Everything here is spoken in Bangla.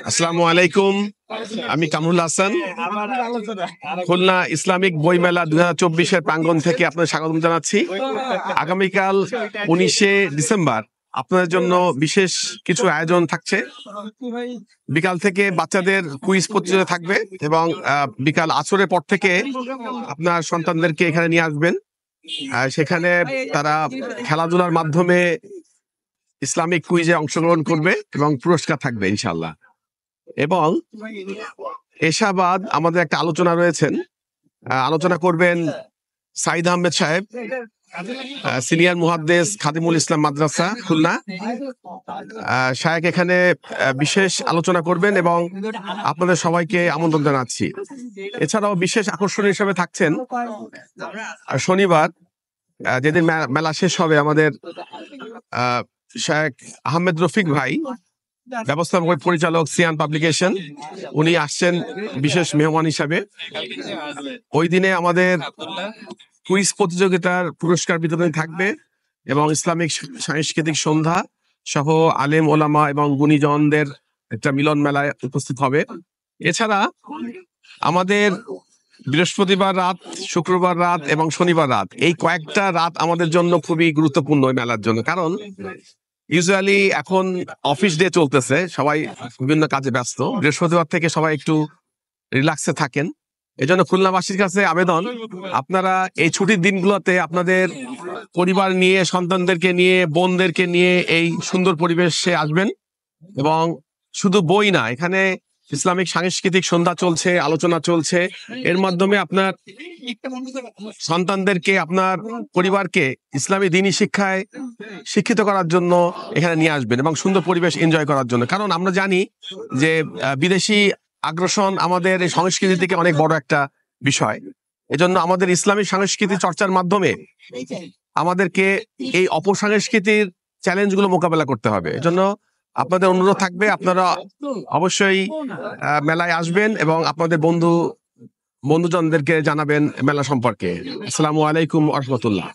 আসসালামু আলাইকুম। আমি কামরুল হাসান, খুলনা ইসলামিক বইমেলা 2024-এর প্রাঙ্গণ থেকে আপনাদের স্বাগত জানাচ্ছি। আগামীকাল 19শে ডিসেম্বর আপনাদের জন্য বিশেষ কিছু আয়োজন থাকছে। বিকাল থেকে বাচ্চাদের কুইজ প্রতিযোগিতা থাকবে এবং বিকাল আসরের পর থেকে আপনার সন্তানদেরকে এখানে নিয়ে আসবেন। সেখানে তারা খেলাধুলার মাধ্যমে ইসলামিক কুইজে অংশগ্রহণ করবে এবং পুরস্কার থাকবে ইনশাল্লাহ। এবং এশাবাদ আমাদের একটা আলোচনা রয়েছেন, আলোচনা করবেন সাইদ আহমেদ সাহেব, সিনিয়র মুহাদ্দিস খাদিমুল ইসলাম মাদ্রাসা খুলনা। শায়েখ এখানে বিশেষ আলোচনা করবেন এবং আপনাদের সবাইকে আমন্ত্রণ জানাচ্ছি। এছাড়াও বিশেষ আকর্ষণ হিসেবে থাকছেন শনিবার যেদিন মেলা শেষ হবে আমাদের শায়েখ আহমেদ রফিক ভাই, ব্যবস্থাপক পরিচালক সিয়ান পাবলিকেশন, উনি আসছেন বিশেষ মেহমান হিসাবে। ওই দিনে আমাদের কুইজ প্রতিযোগিতার পুরস্কার বিতরণ থাকবে এবং ইসলামিক সাংস্কৃতিক সন্ধ্যা সহ আলেম ওলামা এবং গুণীজনদের একটা মিলন মেলায় উপস্থিত হবে। এছাড়া আমাদের বৃহস্পতিবার রাত, শুক্রবার রাত এবং শনিবার রাত, এই কয়েকটা রাত আমাদের জন্য খুবই গুরুত্বপূর্ণ ওই মেলার জন্য। কারণ ইউজুয়ালি এখন অফিস ডে চলতেছে, সবাই বিভিন্ন কাজে ব্যস্ত। বৃহস্পতিবার থেকে সবাই একটু রিল্যাক্সে থাকেন। এজন্য খুলনাবাসীর কাছে আবেদন, আপনারা এই ছুটির দিনগুলোতে আপনাদের পরিবার নিয়ে, সন্তানদেরকে নিয়ে, বোনদেরকে নিয়ে এই সুন্দর পরিবেশে আসবেন। এবং শুধু বই না, এখানে ইসলামিক সাংস্কৃতিক সন্ধ্যা চলছে, আলোচনা চলছে। এর মাধ্যমে আপনার সন্তানদেরকে, আপনার পরিবারকে ইসলামী দ্বীনি শিক্ষায় শিক্ষিত করার জন্য এখানে নিয়ে আসবেন এবং সুন্দর পরিবেশ এনজয় করার জন্য। কারণ আমরা জানি যে বিদেশি আগ্রাসন আমাদের এই সংস্কৃতি থেকে অনেক বড় একটা বিষয়। এজন্য আমাদের ইসলামী সংস্কৃতি চর্চার মাধ্যমে আমাদেরকে এই অপসংস্কৃতির চ্যালেঞ্জগুলো মোকাবেলা করতে হবে। এজন্য আপনাদের অনুরোধ থাকবে, আপনারা অবশ্যই মেলায় আসবেন এবং আপনাদের বন্ধুজনদেরকে জানাবেন মেলা সম্পর্কে। আসসালামু আলাইকুম ওয়া রাহমাতুল্লাহ।